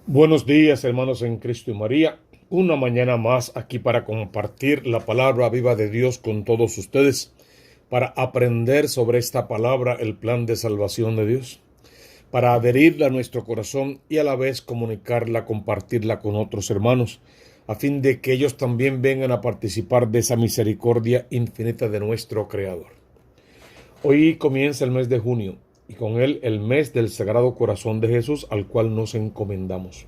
Buenos días, hermanos en Cristo y María. Una mañana más aquí para compartir la palabra viva de Dios con todos ustedes, para aprender sobre esta palabra, el plan de salvación de Dios, para adherirla a nuestro corazón y a la vez comunicarla, compartirla con otros hermanos, a fin de que ellos también vengan a participar de esa misericordia infinita de nuestro Creador. Hoy comienza el mes de junio y con él el mes del Sagrado Corazón de Jesús, al cual nos encomendamos.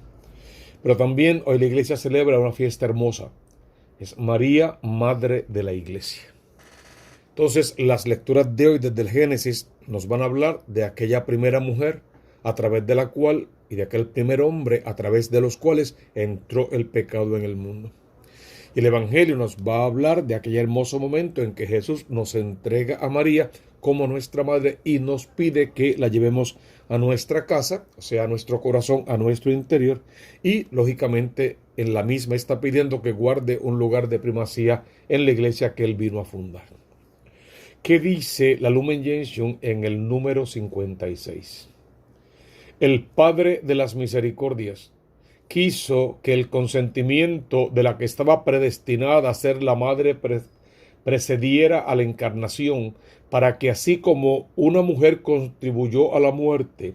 Pero también hoy la iglesia celebra una fiesta hermosa. Es María, Madre de la Iglesia. Entonces, las lecturas de hoy desde el Génesis nos van a hablar de aquella primera mujer a través de la cual y de aquel primer hombre a través de los cuales entró el pecado en el mundo. Y el Evangelio nos va a hablar de aquel hermoso momento en que Jesús nos entrega a María como nuestra madre y nos pide que la llevemos a nuestra casa, o sea, a nuestro corazón, a nuestro interior, y lógicamente en la misma está pidiendo que guarde un lugar de primacía en la iglesia que él vino a fundar. ¿Qué dice la Lumen Gentium en el número 56? El Padre de las Misericordias quiso que el consentimiento de la que estaba predestinada a ser la madre precediera a la encarnación, para que así como una mujer contribuyó a la muerte,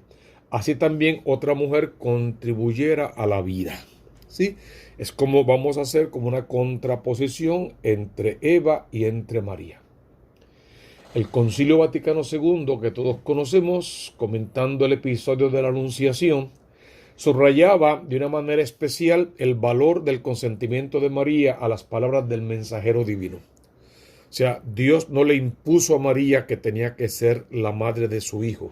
así también otra mujer contribuyera a la vida. ¿Sí? Es como vamos a hacer como una contraposición entre Eva y entre María. El Concilio Vaticano II, que todos conocemos, comentando el episodio de la Anunciación, subrayaba de una manera especial el valor del consentimiento de María a las palabras del mensajero divino. O sea, Dios no le impuso a María que tenía que ser la madre de su hijo.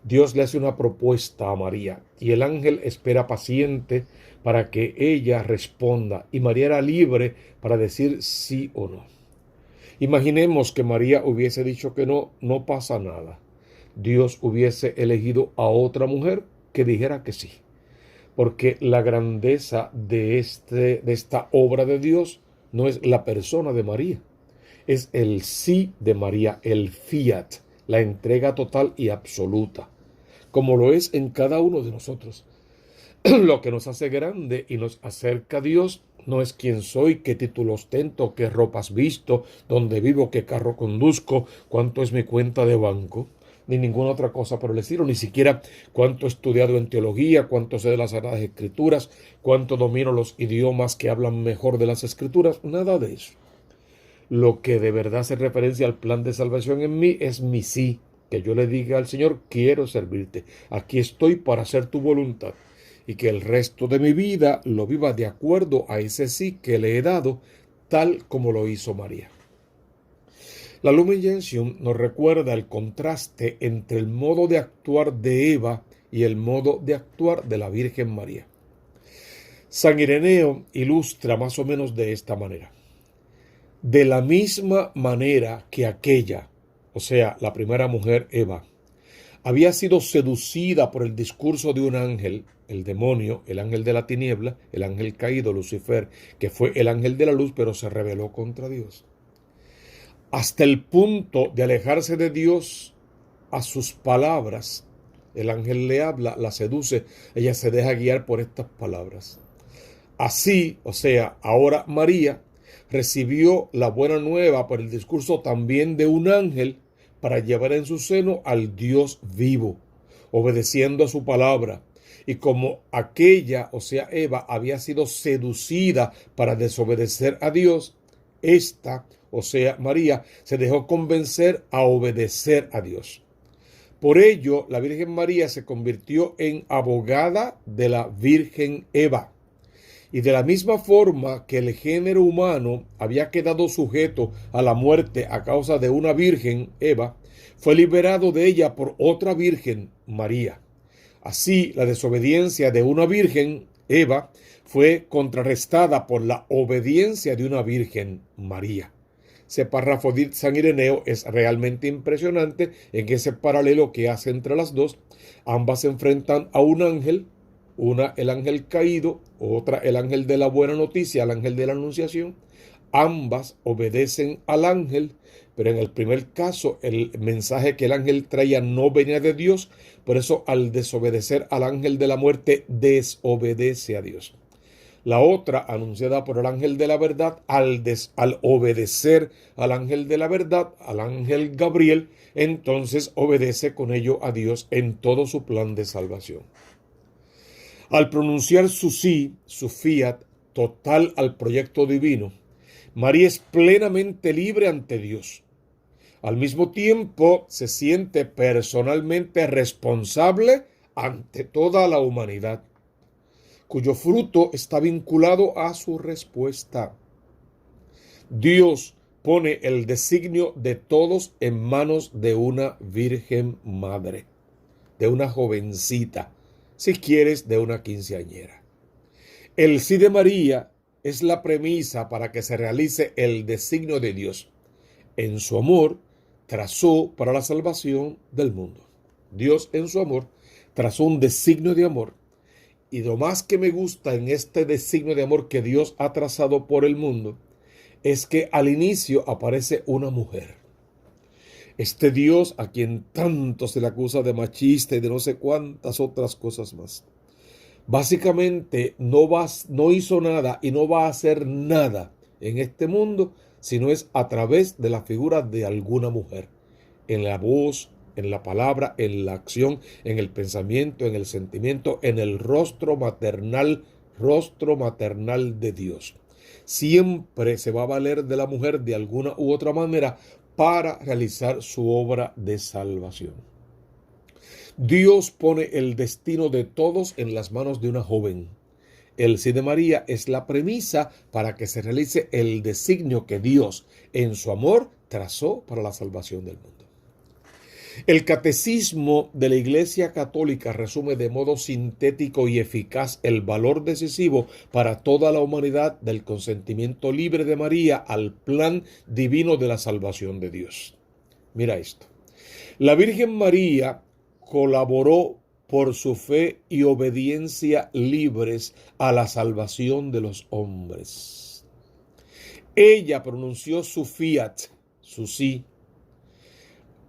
Dios le hace una propuesta a María y el ángel espera paciente para que ella responda, y María era libre para decir sí o no. Imaginemos que María hubiese dicho que no, no pasa nada. Dios hubiese elegido a otra mujer que dijera que sí. Porque la grandeza de esta obra de Dios no es la persona de María, es el sí de María, el fiat, la entrega total y absoluta, como lo es en cada uno de nosotros. Lo que nos hace grande y nos acerca a Dios no es quién soy, qué título ostento, qué ropas visto, dónde vivo, qué carro conduzco, cuánto es mi cuenta de banco, ni ninguna otra cosa por el estilo, ni siquiera cuánto he estudiado en teología, cuánto sé de las Sagradas Escrituras, cuánto domino los idiomas que hablan mejor de las Escrituras, nada de eso. Lo que de verdad hace referencia al plan de salvación en mí es mi sí, que yo le diga al Señor, quiero servirte, aquí estoy para hacer tu voluntad, y que el resto de mi vida lo viva de acuerdo a ese sí que le he dado, tal como lo hizo María. La Lumen Gentium nos recuerda el contraste entre el modo de actuar de Eva y el modo de actuar de la Virgen María. San Ireneo ilustra más o menos de esta manera. De la misma manera que aquella, o sea, la primera mujer Eva, había sido seducida por el discurso de un ángel, el demonio, el ángel de la tiniebla, el ángel caído, Lucifer, que fue el ángel de la luz, pero se rebeló contra Dios, hasta el punto de alejarse de Dios a sus palabras. El ángel le habla, la seduce, ella se deja guiar por estas palabras. Así, o sea, ahora María recibió la buena nueva por el discurso también de un ángel para llevar en su seno al Dios vivo, obedeciendo a su palabra. Y como aquella, o sea, Eva, había sido seducida para desobedecer a Dios, esta, o sea, María, se dejó convencer a obedecer a Dios. Por ello, la Virgen María se convirtió en abogada de la Virgen Eva. Y de la misma forma que el género humano había quedado sujeto a la muerte a causa de una virgen, Eva, fue liberado de ella por otra virgen, María. Así, la desobediencia de una virgen, Eva, fue contrarrestada por la obediencia de una virgen, María. Ese párrafo de San Ireneo es realmente impresionante en ese paralelo que hace entre las dos. Ambas se enfrentan a un ángel, una el ángel caído, otra el ángel de la buena noticia, el ángel de la anunciación. Ambas obedecen al ángel, pero en el primer caso el mensaje que el ángel traía no venía de Dios, por eso al desobedecer al ángel de la muerte desobedece a Dios. La otra, anunciada por el ángel de la verdad, al obedecer al ángel de la verdad, al ángel Gabriel, entonces obedece con ello a Dios en todo su plan de salvación. Al pronunciar su sí, su fiat, total al proyecto divino, María es plenamente libre ante Dios. Al mismo tiempo, se siente personalmente responsable ante toda la humanidad, cuyo fruto está vinculado a su respuesta. Dios pone el designio de todos en manos de una virgen madre, de una jovencita, si quieres, de una quinceañera. El sí de María es la premisa para que se realice el designio de Dios. En su amor, trazó para la salvación del mundo. Dios, en su amor, trazó un designio de amor. Y lo más que me gusta en este designio de amor que Dios ha trazado por el mundo es que al inicio aparece una mujer. Este Dios a quien tanto se le acusa de machista y de no sé cuántas otras cosas más, básicamente no hizo nada y no va a hacer nada en este mundo si no es a través de la figura de alguna mujer, en la voz, en la palabra, en la acción, en el pensamiento, en el sentimiento, en el rostro maternal de Dios. Siempre se va a valer de la mujer de alguna u otra manera para realizar su obra de salvación. Dios pone el destino de todos en las manos de una joven. El sí de María es la premisa para que se realice el designio que Dios, en su amor, trazó para la salvación del mundo. El catecismo de la Iglesia Católica resume de modo sintético y eficaz el valor decisivo para toda la humanidad del consentimiento libre de María al plan divino de la salvación de Dios. Mira esto. La Virgen María colaboró por su fe y obediencia libres a la salvación de los hombres. Ella pronunció su fiat, su sí,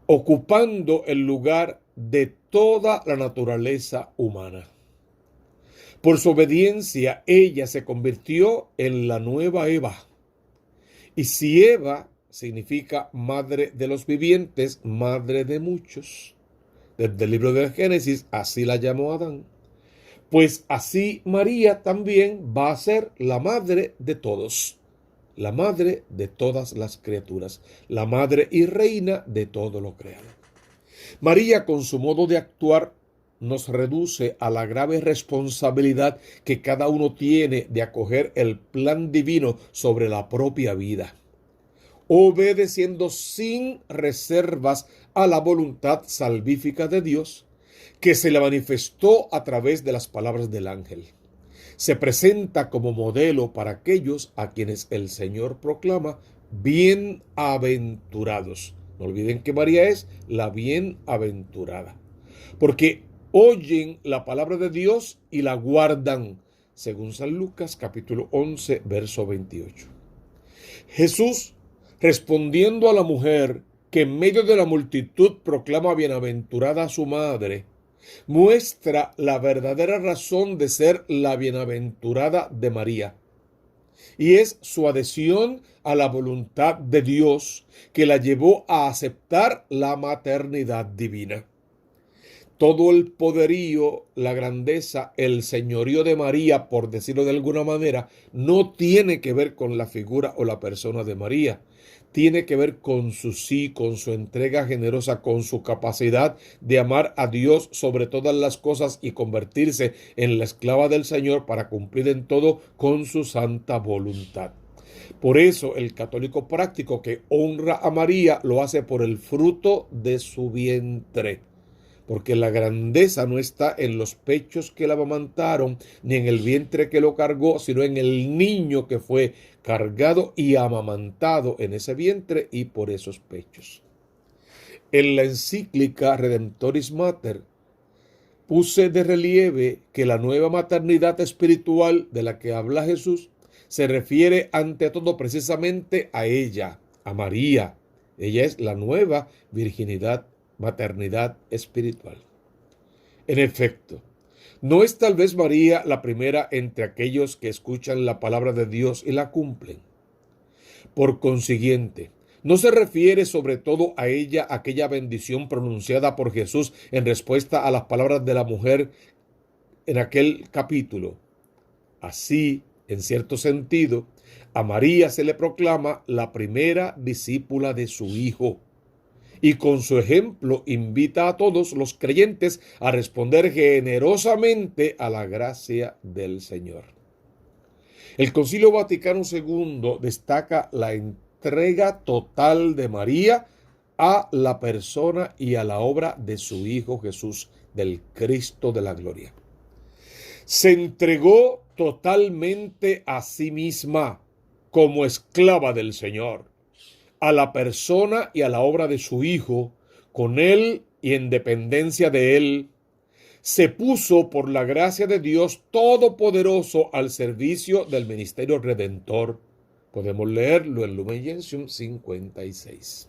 ocupando el lugar de toda la naturaleza humana. Por su obediencia, ella se convirtió en la nueva Eva. Y si Eva significa madre de los vivientes, madre de muchos, desde el libro del Génesis, así la llamó Adán, pues así María también va a ser la madre de todos, la madre de todas las criaturas, la madre y reina de todo lo creado. María, con su modo de actuar, nos reduce a la grave responsabilidad que cada uno tiene de acoger el plan divino sobre la propia vida, obedeciendo sin reservas a la voluntad salvífica de Dios, que se le manifestó a través de las palabras del ángel. Se presenta como modelo para aquellos a quienes el Señor proclama bienaventurados. No olviden que María es la bienaventurada, porque oyen la palabra de Dios y la guardan, según San Lucas capítulo 11, verso 28. Jesús, respondiendo a la mujer que en medio de la multitud proclama bienaventurada a su madre, muestra la verdadera razón de ser la bienaventurada de María, y es su adhesión a la voluntad de Dios que la llevó a aceptar la maternidad divina. Todo el poderío, la grandeza, el señorío de María, por decirlo de alguna manera, no tiene que ver con la figura o la persona de María. Tiene que ver con su sí, con su entrega generosa, con su capacidad de amar a Dios sobre todas las cosas y convertirse en la esclava del Señor para cumplir en todo con su santa voluntad. Por eso el católico práctico que honra a María lo hace por el fruto de su vientre, porque la grandeza no está en los pechos que la amamantaron, ni en el vientre que lo cargó, sino en el niño que fue cargado y amamantado en ese vientre y por esos pechos. En la encíclica Redemptoris Mater puse de relieve que la nueva maternidad espiritual de la que habla Jesús se refiere ante todo precisamente a ella, a María. Ella es la nueva virginidad, maternidad espiritual. En efecto, no es tal vez María la primera entre aquellos que escuchan la palabra de Dios y la cumplen. Por consiguiente, no se refiere sobre todo a ella aquella bendición pronunciada por Jesús en respuesta a las palabras de la mujer en aquel capítulo. Así, en cierto sentido, a María se le proclama la primera discípula de su Hijo, y con su ejemplo invita a todos los creyentes a responder generosamente a la gracia del Señor. El Concilio Vaticano II destaca la entrega total de María a la persona y a la obra de su Hijo Jesús, del Cristo de la gloria. Se entregó totalmente a sí misma como esclava del Señor, a la persona y a la obra de su Hijo, con Él y en dependencia de Él. Se puso por la gracia de Dios Todopoderoso al servicio del ministerio redentor. Podemos leerlo en Lumen Gentium 56.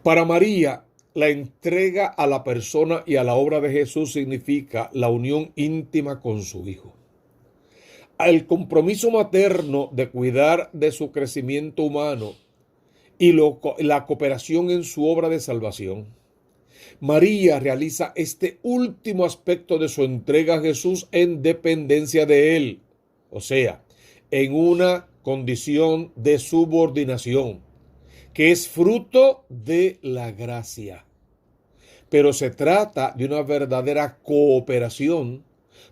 Para María, la entrega a la persona y a la obra de Jesús significa la unión íntima con su Hijo. El compromiso materno de cuidar de su crecimiento humano y la cooperación en su obra de salvación. María realiza este último aspecto de su entrega a Jesús en dependencia de Él, o sea, en una condición de subordinación, que es fruto de la gracia. Pero se trata de una verdadera cooperación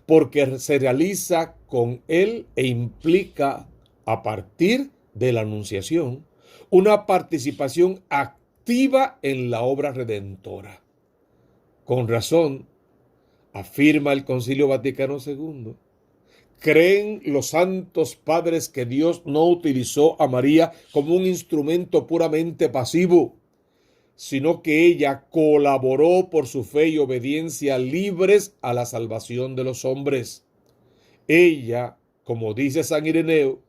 porque se realiza con Él e implica, a partir de la anunciación, una participación activa en la obra redentora. Con razón, afirma el Concilio Vaticano II, creen los santos padres que Dios no utilizó a María como un instrumento puramente pasivo, sino que ella colaboró por su fe y obediencia libres a la salvación de los hombres. Ella, como dice San Ireneo,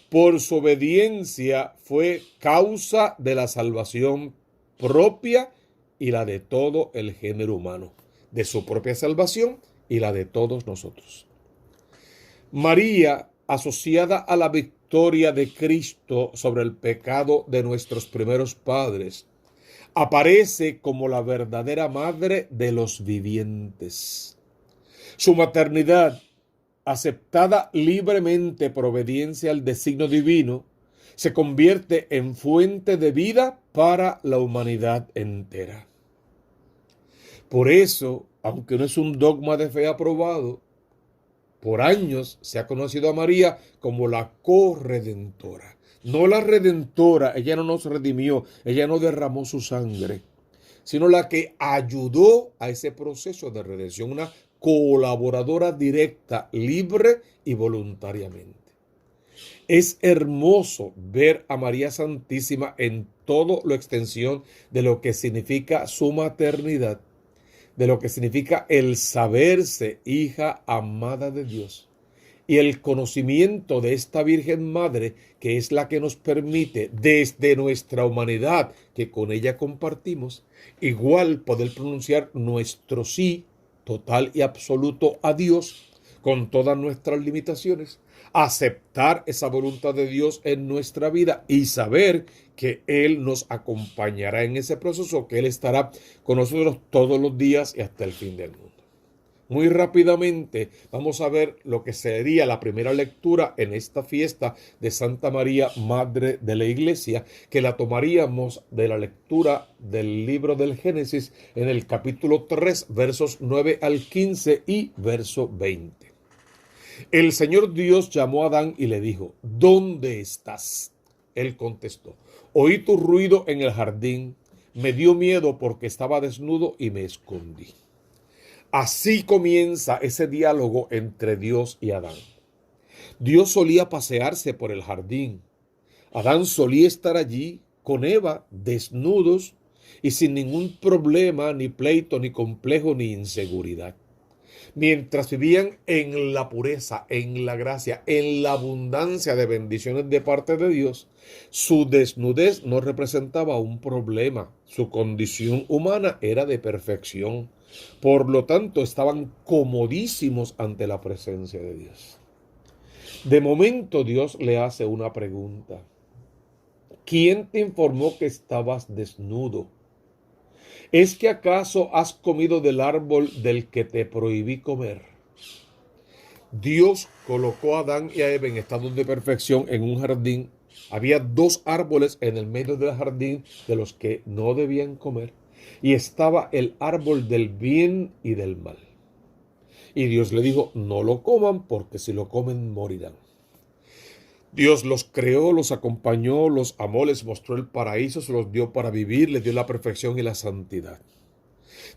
por su obediencia fue causa de la salvación propia y la de todo el género humano, de su propia salvación y la de todos nosotros. María, asociada a la victoria de Cristo sobre el pecado de nuestros primeros padres, aparece como la verdadera madre de los vivientes. Su maternidad, aceptada libremente por obediencia al designio divino, se convierte en fuente de vida para la humanidad entera. Por eso, aunque no es un dogma de fe aprobado, por años se ha conocido a María como la corredentora. No la redentora, ella no nos redimió, ella no derramó su sangre, sino la que ayudó a ese proceso de redención, una colaboradora directa, libre y voluntariamente. Es hermoso ver a María Santísima en todo lo extensión de lo que significa su maternidad, de lo que significa el saberse hija amada de Dios y el conocimiento de esta Virgen Madre, que es la que nos permite desde nuestra humanidad que con ella compartimos, igual poder pronunciar nuestro sí total y absoluto a Dios con todas nuestras limitaciones, aceptar esa voluntad de Dios en nuestra vida y saber que Él nos acompañará en ese proceso, que Él estará con nosotros todos los días y hasta el fin del mundo. Muy rápidamente vamos a ver lo que sería la primera lectura en esta fiesta de Santa María, Madre de la Iglesia, que la tomaríamos de la lectura del libro del Génesis en el capítulo 3, versos 9 al 15 y verso 20. El Señor Dios llamó a Adán y le dijo: ¿Dónde estás? Él contestó: oí tu ruido en el jardín, me dio miedo porque estaba desnudo y me escondí. Así comienza ese diálogo entre Dios y Adán. Dios solía pasearse por el jardín. Adán solía estar allí con Eva, desnudos y sin ningún problema, ni pleito, ni complejo, ni inseguridad. Mientras vivían en la pureza, en la gracia, en la abundancia de bendiciones de parte de Dios, su desnudez no representaba un problema. Su condición humana era de perfección. Por lo tanto, estaban comodísimos ante la presencia de Dios. De momento, Dios le hace una pregunta. ¿Quién te informó que estabas desnudo? ¿Es que acaso has comido del árbol del que te prohibí comer? Dios colocó a Adán y a Eva en estado de perfección en un jardín. Había dos árboles en el medio del jardín de los que no debían comer. Y estaba el árbol del bien y del mal. Y Dios le dijo, no lo coman porque si lo comen morirán. Dios los creó, los acompañó, los amó, les mostró el paraíso, se los dio para vivir, les dio la perfección y la santidad.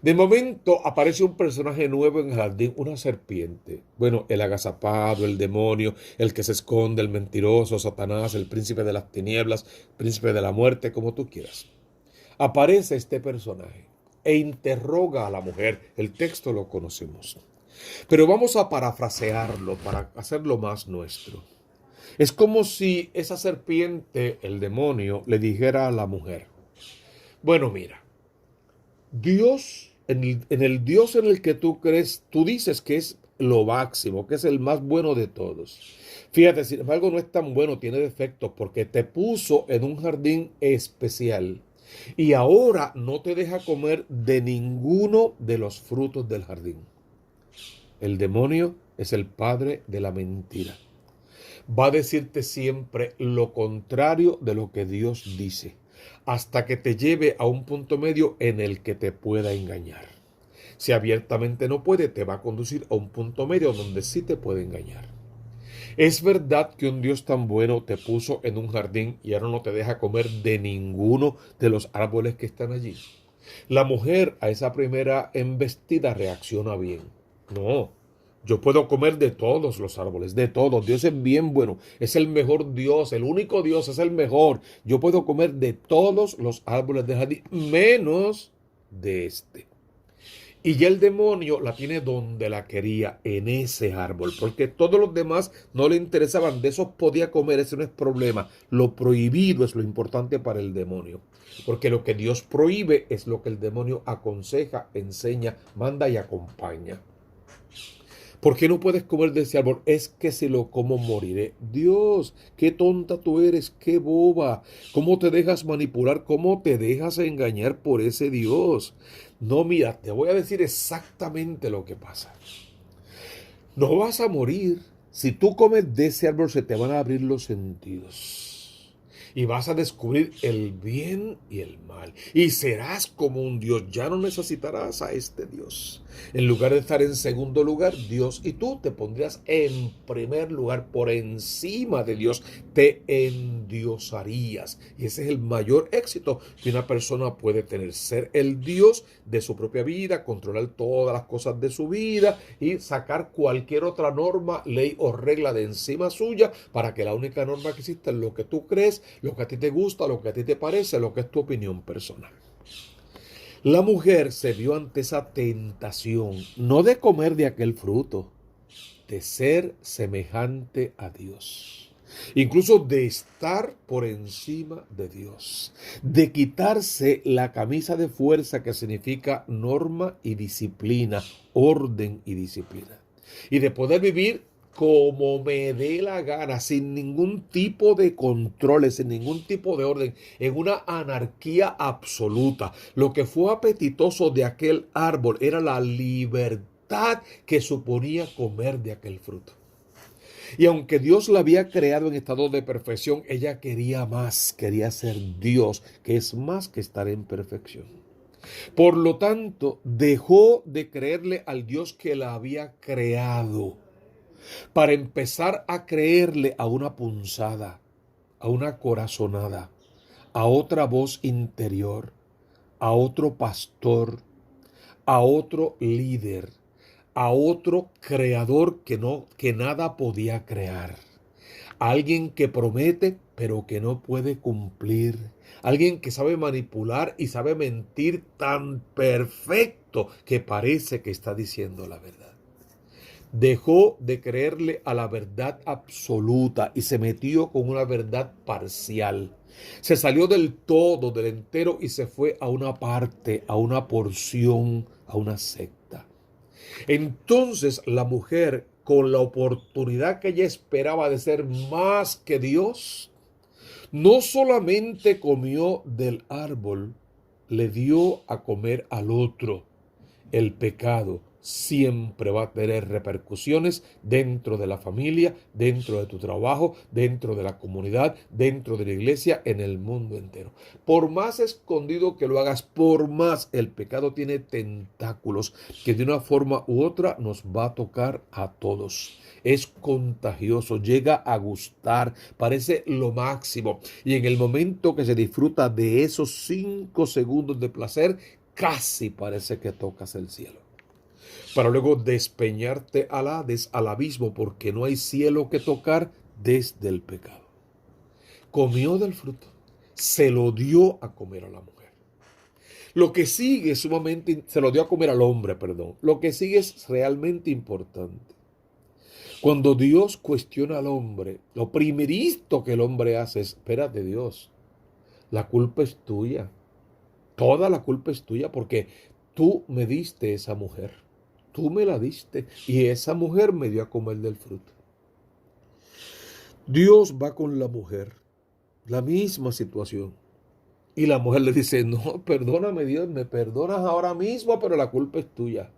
De momento aparece un personaje nuevo en el jardín, una serpiente. Bueno, el agazapado, el demonio, el que se esconde, el mentiroso, Satanás, el príncipe de las tinieblas, príncipe de la muerte, como tú quieras. Aparece este personaje e interroga a la mujer. El texto lo conocemos. Pero vamos a parafrasearlo para hacerlo más nuestro. Es como si esa serpiente, el demonio, le dijera a la mujer, bueno, mira, Dios, en el Dios en el que tú crees, tú dices que es lo máximo, que es el más bueno de todos. Fíjate, sin embargo, no es tan bueno, tiene defectos, porque te puso en un jardín especial y ahora no te deja comer de ninguno de los frutos del jardín. El demonio es el padre de la mentira. Va a decirte siempre lo contrario de lo que Dios dice, hasta que te lleve a un punto medio en el que te pueda engañar. Si abiertamente no puede, te va a conducir a un punto medio donde sí te puede engañar. Es verdad que un Dios tan bueno te puso en un jardín y ahora no te deja comer de ninguno de los árboles que están allí. La mujer a esa primera embestida reacciona bien. No, yo puedo comer de todos los árboles, de todos. Dios es bien bueno, es el mejor Dios, el único Dios es el mejor. Yo puedo comer de todos los árboles del jardín, menos de este. Y ya el demonio la tiene donde la quería, en ese árbol, porque todos los demás no le interesaban, de esos podía comer, ese no es problema. Lo prohibido es lo importante para el demonio, porque lo que Dios prohíbe es lo que el demonio aconseja, enseña, manda y acompaña. ¿Por qué no puedes comer de ese árbol? Es que si lo como moriré. Dios, qué tonta tú eres, qué boba. ¿Cómo te dejas manipular? ¿Cómo te dejas engañar por ese Dios? No, mira, te voy a decir exactamente lo que pasa. No vas a morir. Si tú comes de ese árbol se te van a abrir los sentidos. Y vas a descubrir el bien y el mal. Y serás como un Dios. Ya no necesitarás a este Dios. En lugar de estar en segundo lugar, Dios y tú te pondrías en primer lugar por encima de Dios. Te endiosarías. Y ese es el mayor éxito que una persona puede tener. Ser el Dios de su propia vida, controlar todas las cosas de su vida y sacar cualquier otra norma, ley o regla de encima suya para que la única norma que existe es lo que tú crees, lo que a ti te gusta, lo que a ti te parece, lo que es tu opinión personal. La mujer se vio ante esa tentación, no de comer de aquel fruto, de ser semejante a Dios. Incluso de estar por encima de Dios, de quitarse la camisa de fuerza que significa norma y disciplina, orden y disciplina, y de poder vivir como me dé la gana, sin ningún tipo de controles, sin ningún tipo de orden, en una anarquía absoluta. Lo que fue apetitoso de aquel árbol era la libertad que suponía comer de aquel fruto. Y aunque Dios la había creado en estado de perfección, ella quería más, quería ser Dios, que es más que estar en perfección. Por lo tanto, dejó de creerle al Dios que la había creado para empezar a creerle a una punzada, a una corazonada, a otra voz interior, a otro pastor, a otro líder, a otro creador que nada podía crear. Alguien que promete pero que no puede cumplir. Alguien que sabe manipular y sabe mentir tan perfecto que parece que está diciendo la verdad. Dejó de creerle a la verdad absoluta y se metió con una verdad parcial. Se salió del todo, del entero y se fue a una parte, a una porción, a una secta. Entonces la mujer, con la oportunidad que ella esperaba de ser más que Dios, no solamente comió del árbol, le dio a comer al otro. El pecado siempre va a tener repercusiones dentro de la familia, dentro de tu trabajo, dentro de la comunidad, dentro de la iglesia, en el mundo entero. Por más escondido que lo hagas, por más el pecado tiene tentáculos que de una forma u otra nos va a tocar a todos. Es contagioso, llega a gustar, parece lo máximo. Y en el momento que se disfruta de esos 5 segundos de placer, casi parece que tocas el cielo, para luego despeñarte al Hades, al abismo, porque no hay cielo que tocar desde el pecado. Comió del fruto, se lo dio a comer a la mujer. Lo que sigue es sumamente, se lo dio a comer al hombre, perdón. Lo que sigue es realmente importante. Cuando Dios cuestiona al hombre, lo primerito que el hombre hace es, espérate Dios, la culpa es tuya. Toda la culpa es tuya porque tú me diste esa mujer. Tú me la diste y esa mujer me dio a comer del fruto. Dios va con la mujer, la misma situación. Y la mujer le dice, no, perdóname Dios, me perdonas ahora mismo, pero la culpa es tuya.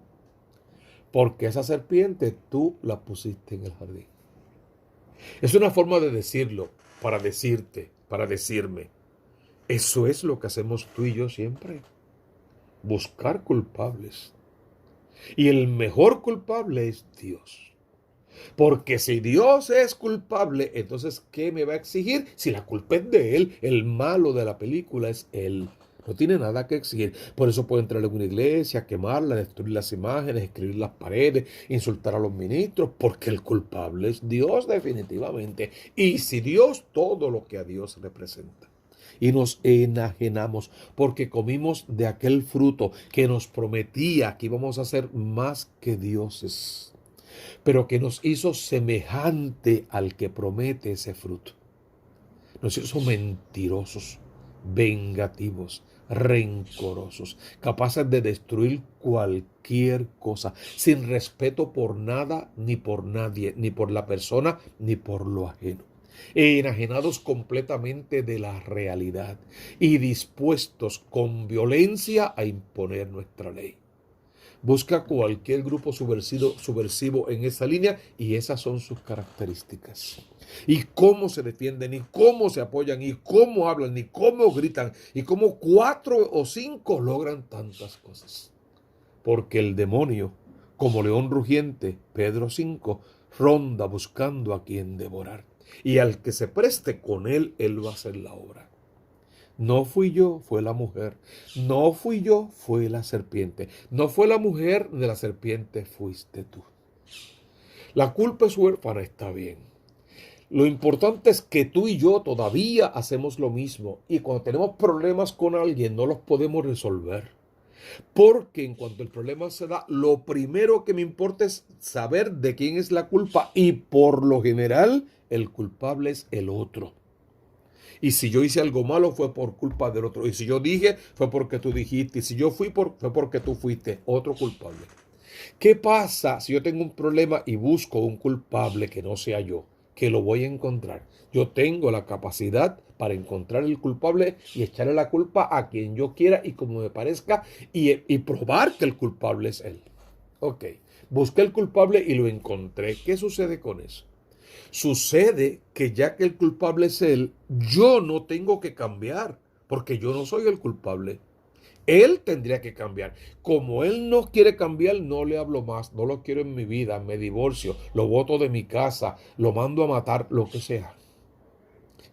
Porque esa serpiente tú la pusiste en el jardín. Es una forma de decirlo, para decirte, para decirme. Eso es lo que hacemos tú y yo siempre. Buscar culpables. Y el mejor culpable es Dios. Porque si Dios es culpable, entonces ¿qué me va a exigir? Si la culpa es de Él, el malo de la película es Él. No tiene nada que exigir. Por eso puede entrar en una iglesia, quemarla, destruir las imágenes, escribir las paredes, insultar a los ministros, porque el culpable es Dios definitivamente. Y si Dios, todo lo que a Dios representa. Y nos enajenamos porque comimos de aquel fruto que nos prometía que íbamos a ser más que dioses, pero que nos hizo semejante al que promete ese fruto. Nos hizo mentirosos, vengativos, rencorosos, capaces de destruir cualquier cosa, sin respeto por nada, ni por nadie, ni por la persona, ni por lo ajeno. Enajenados completamente de la realidad y dispuestos con violencia a imponer nuestra ley. Busca cualquier grupo subversivo en esa línea y esas son sus características. Y cómo se defienden, y cómo se apoyan, y cómo hablan, y cómo gritan, y cómo 4 o 5 logran tantas cosas. Porque el demonio, como león rugiente, Pedro 5, ronda buscando a quien devorar. Y al que se preste con él, él va a hacer la obra. No fui yo, fue la mujer. No fui yo, fue la serpiente. No fue la mujer de la serpiente, fuiste tú. La culpa es huérfana, está bien. Lo importante es que tú y yo todavía hacemos lo mismo. Y cuando tenemos problemas con alguien, no los podemos resolver. Porque en cuanto el problema se da, lo primero que me importa es saber de quién es la culpa. Y por lo general, el culpable es el otro. Y si yo hice algo malo fue por culpa del otro. Y si yo dije fue porque tú dijiste. Y si yo fui fue porque tú fuiste. Otro culpable. ¿Qué pasa si yo tengo un problema y busco un culpable que no sea yo? Que lo voy a encontrar. Yo tengo la capacidad para encontrar el culpable y echarle la culpa a quien yo quiera y como me parezca y probar que el culpable es él. Ok, busqué el culpable y lo encontré. ¿Qué sucede con eso? Sucede que ya que el culpable es él, yo no tengo que cambiar, porque yo no soy el culpable. Él tendría que cambiar. Como él no quiere cambiar, no le hablo más, no lo quiero en mi vida, me divorcio, lo boto de mi casa, lo mando a matar, lo que sea.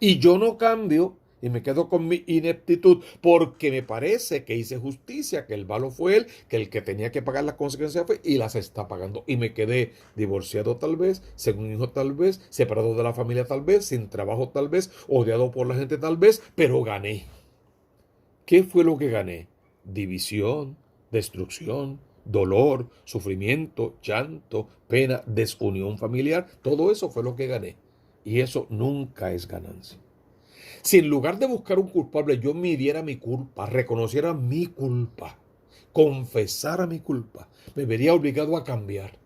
Y yo no cambio y me quedo con mi ineptitud porque me parece que hice justicia, que el malo fue él, que el que tenía que pagar las consecuencias fue y las está pagando. Y me quedé divorciado tal vez, sin un hijo tal vez, separado de la familia tal vez, sin trabajo tal vez, odiado por la gente tal vez, pero gané. ¿Qué fue lo que gané? División, destrucción, dolor, sufrimiento, llanto, pena, desunión familiar. Todo eso fue lo que gané. Y eso nunca es ganancia. Si en lugar de buscar un culpable yo midiera mi culpa, reconociera mi culpa, confesara mi culpa, me vería obligado a cambiar.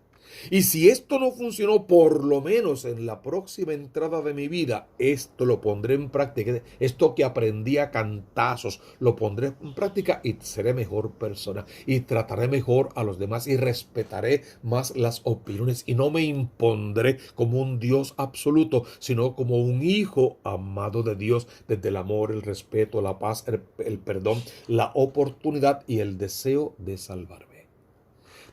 Y si esto no funcionó, por lo menos en la próxima entrada de mi vida, esto lo pondré en práctica. Esto que aprendí a cantazos, lo pondré en práctica y seré mejor persona. Y trataré mejor a los demás y respetaré más las opiniones. Y no me impondré como un Dios absoluto, sino como un hijo amado de Dios, desde el amor, el respeto, la paz, el perdón, la oportunidad y el deseo de salvarme.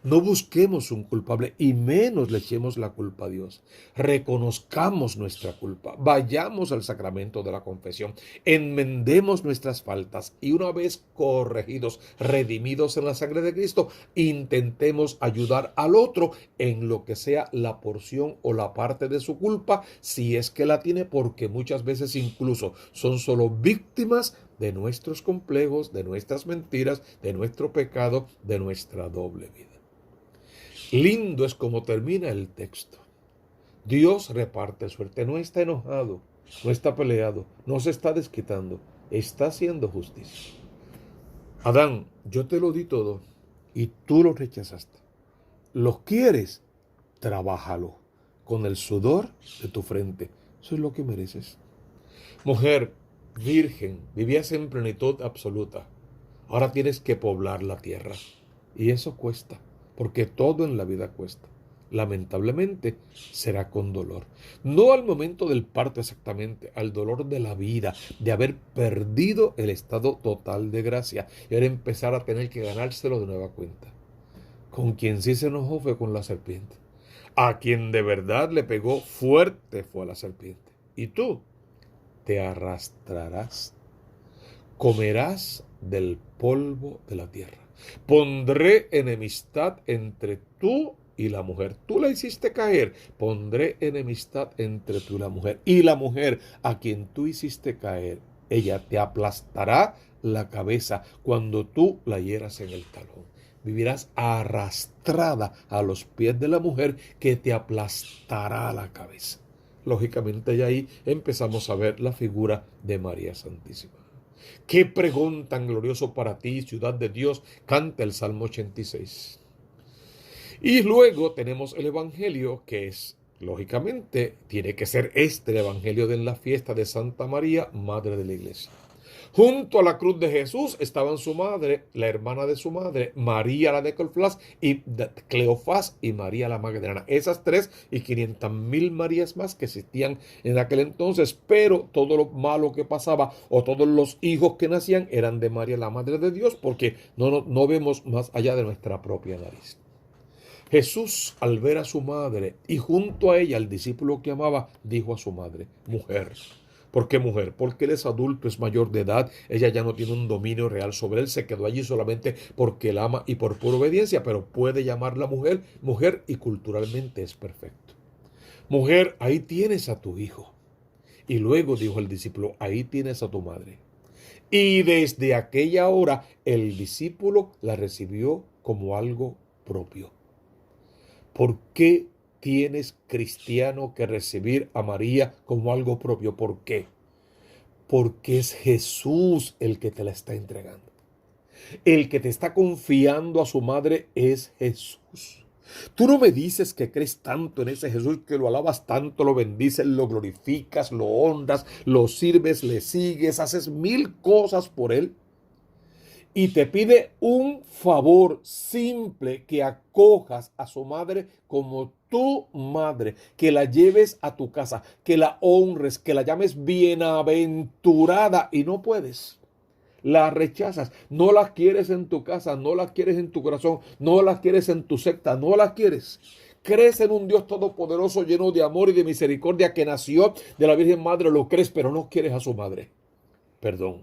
No busquemos un culpable y menos le echemos la culpa a Dios. Reconozcamos nuestra culpa, vayamos al sacramento de la confesión, enmendemos nuestras faltas y una vez corregidos, redimidos en la sangre de Cristo, intentemos ayudar al otro en lo que sea la porción o la parte de su culpa, si es que la tiene, porque muchas veces incluso son solo víctimas de nuestros complejos, de nuestras mentiras, de nuestro pecado, de nuestra doble vida. Lindo es como termina el texto. Dios reparte suerte, no está enojado, no está peleado, no se está desquitando, está haciendo justicia. Adán, yo te lo di todo y tú lo rechazaste. ¿Lo quieres? Trabájalo con el sudor de tu frente. Eso es lo que mereces. Mujer, virgen, vivías en plenitud absoluta. Ahora tienes que poblar la tierra. Y eso cuesta, porque todo en la vida cuesta. Lamentablemente será con dolor. No al momento del parto exactamente, al dolor de la vida, de haber perdido el estado total de gracia y ahora empezar a tener que ganárselo de nueva cuenta. Con quien sí se enojó fue con la serpiente. A quien de verdad le pegó fuerte fue a la serpiente. Y tú te arrastrarás, comerás del polvo de la tierra. Pondré enemistad entre tú y la mujer. Tú la hiciste caer. Pondré enemistad entre tú y la mujer. Y la mujer a quien tú hiciste caer, ella te aplastará la cabeza cuando tú la hieras en el talón. Vivirás arrastrada a los pies de la mujer que te aplastará la cabeza. Lógicamente, ya ahí empezamos a ver la figura de María Santísima. Qué pregón tan glorioso para ti, ciudad de Dios, canta el Salmo 86. Y luego tenemos el Evangelio, que es, lógicamente, tiene que ser el Evangelio de la fiesta de Santa María, Madre de la Iglesia. Junto a la cruz de Jesús estaban su madre, la hermana de su madre, María la de Cleofás y Cleofás y María la Magdalena. Esas tres y 500,000 Marías más que existían en aquel entonces, pero todo lo malo que pasaba o todos los hijos que nacían eran de María la Madre de Dios, porque no vemos más allá de nuestra propia nariz. Jesús, al ver a su madre y junto a ella al discípulo que amaba, dijo a su madre: mujer. ¿Por qué mujer? Porque él es adulto, es mayor de edad, ella ya no tiene un dominio real sobre él, se quedó allí solamente porque él ama y por pura obediencia, pero puede llamarla mujer, mujer, y culturalmente es perfecto. Mujer, ahí tienes a tu hijo. Y luego dijo el discípulo: ahí tienes a tu madre. Y desde aquella hora el discípulo la recibió como algo propio. ¿Por qué tienes, cristiano, que recibir a María como algo propio? ¿Por qué? Porque es Jesús el que te la está entregando. El que te está confiando a su madre es Jesús. Tú no me dices que crees tanto en ese Jesús, que lo alabas tanto, lo bendices, lo glorificas, lo honras, lo sirves, le sigues, haces 1000 cosas por él. Y te pide un favor simple: que acojas a su madre como tu madre, que la lleves a tu casa, que la honres, que la llames bienaventurada, y no puedes. La rechazas, no la quieres en tu casa, no la quieres en tu corazón, no la quieres en tu secta, no la quieres. Crees en un Dios todopoderoso, lleno de amor y de misericordia, que nació de la Virgen Madre, lo crees, pero no quieres a su madre. Perdón,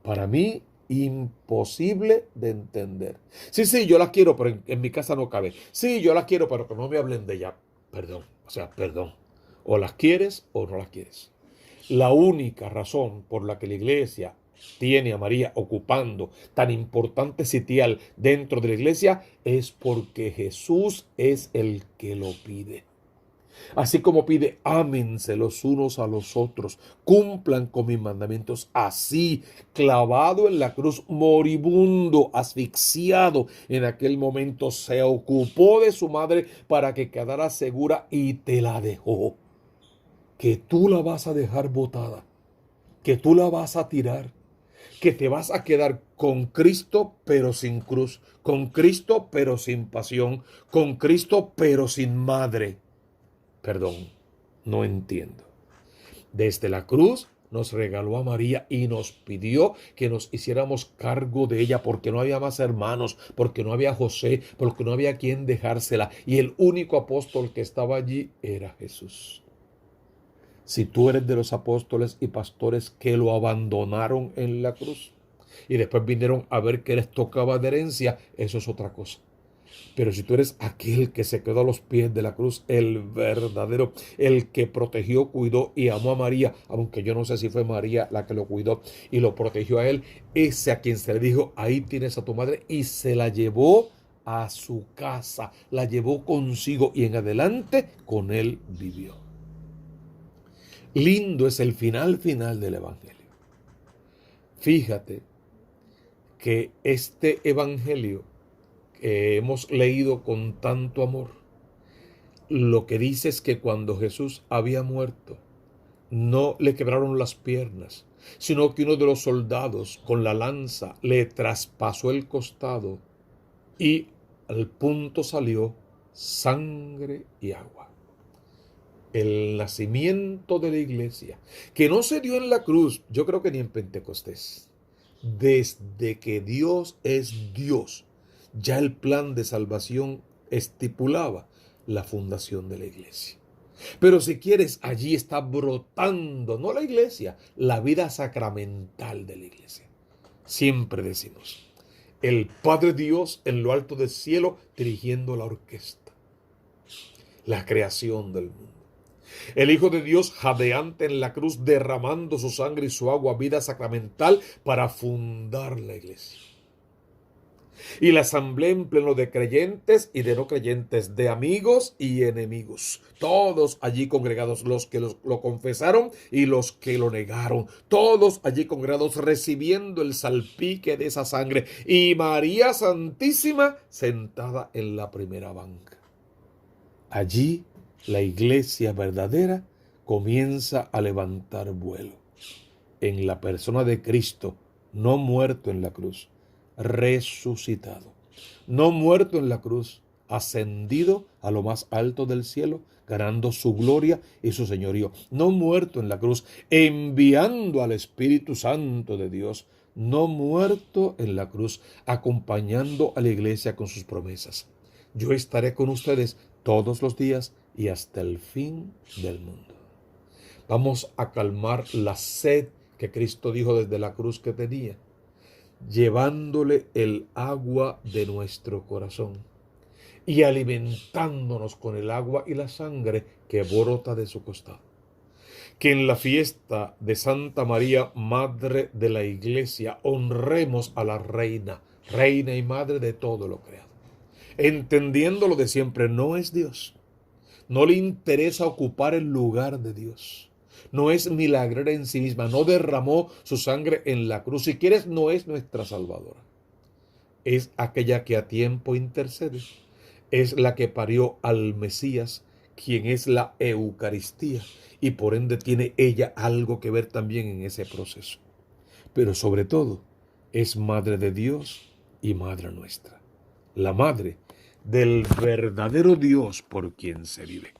para mí imposible de entender. Sí, yo la quiero, pero en mi casa no cabe. Sí, yo la quiero, pero que no me hablen de ella. Perdón, perdón. O las quieres o no las quieres. La única razón por la que la iglesia tiene a María ocupando tan importante sitial dentro de la iglesia es porque Jesús es el que lo pide. Así como pide, ámense los unos a los otros, cumplan con mis mandamientos. Así, clavado en la cruz, moribundo, asfixiado, en aquel momento se ocupó de su madre para que quedara segura y te la dejó. Que tú la vas a dejar botada, que tú la vas a tirar, que te vas a quedar con Cristo pero sin cruz, con Cristo pero sin pasión, con Cristo pero sin madre. Perdón, no entiendo. Desde la cruz nos regaló a María y nos pidió que nos hiciéramos cargo de ella porque no había más hermanos, porque no había José, porque no había quien dejársela. Y el único apóstol que estaba allí era Jesús. Si tú eres de los apóstoles y pastores que lo abandonaron en la cruz y después vinieron a ver qué les tocaba de herencia, eso es otra cosa. Pero si tú eres aquel que se quedó a los pies de la cruz, el verdadero, el que protegió, cuidó y amó a María, aunque yo no sé si fue María la que lo cuidó y lo protegió a él, ese a quien se le dijo, ahí tienes a tu madre, y se la llevó a su casa, la llevó consigo y en adelante con él vivió. Lindo es el final del Evangelio. Fíjate que este Evangelio que hemos leído con tanto amor, lo que dice es que cuando Jesús había muerto, no le quebraron las piernas, sino que uno de los soldados con la lanza le traspasó el costado y al punto salió sangre y agua. El nacimiento de la iglesia, que no se dio en la cruz, yo creo que ni en Pentecostés. Desde que Dios es Dios, ya el plan de salvación estipulaba la fundación de la iglesia. Pero si quieres, allí está brotando, no la iglesia, la vida sacramental de la iglesia. Siempre decimos, el Padre Dios en lo alto del cielo dirigiendo la orquesta, la creación del mundo. El Hijo de Dios jadeante en la cruz derramando su sangre y su agua, vida sacramental para fundar la iglesia. Y la asamblea en pleno de creyentes y de no creyentes, de amigos y enemigos, todos allí congregados, los que lo confesaron y los que lo negaron, todos allí congregados recibiendo el salpique de esa sangre, y María Santísima sentada en la primera banca. Allí la iglesia verdadera comienza a levantar vuelo en la persona de Cristo, no muerto en la cruz, resucitado, no muerto en la cruz, ascendido a lo más alto del cielo, ganando su gloria y su señorío, no muerto en la cruz, enviando al Espíritu Santo de Dios, no muerto en la cruz, acompañando a la iglesia con sus promesas. Yo estaré con ustedes todos los días y hasta el fin del mundo. Vamos a calmar la sed que Cristo dijo desde la cruz que tenía, llevándole el agua de nuestro corazón y alimentándonos con el agua y la sangre que brota de su costado. Que en la fiesta de Santa María, Madre de la Iglesia, honremos a la Reina, Reina y Madre de todo lo creado. Entendiendo lo de siempre, no es Dios. No le interesa ocupar el lugar de Dios. No es milagrera en sí misma. No derramó su sangre en la cruz. Si quieres, no es nuestra Salvadora. Es aquella que a tiempo intercede. Es la que parió al Mesías, quien es la Eucaristía. Y por ende tiene ella algo que ver también en ese proceso. Pero sobre todo, es Madre de Dios y Madre nuestra. La Madre del verdadero Dios por quien se vive.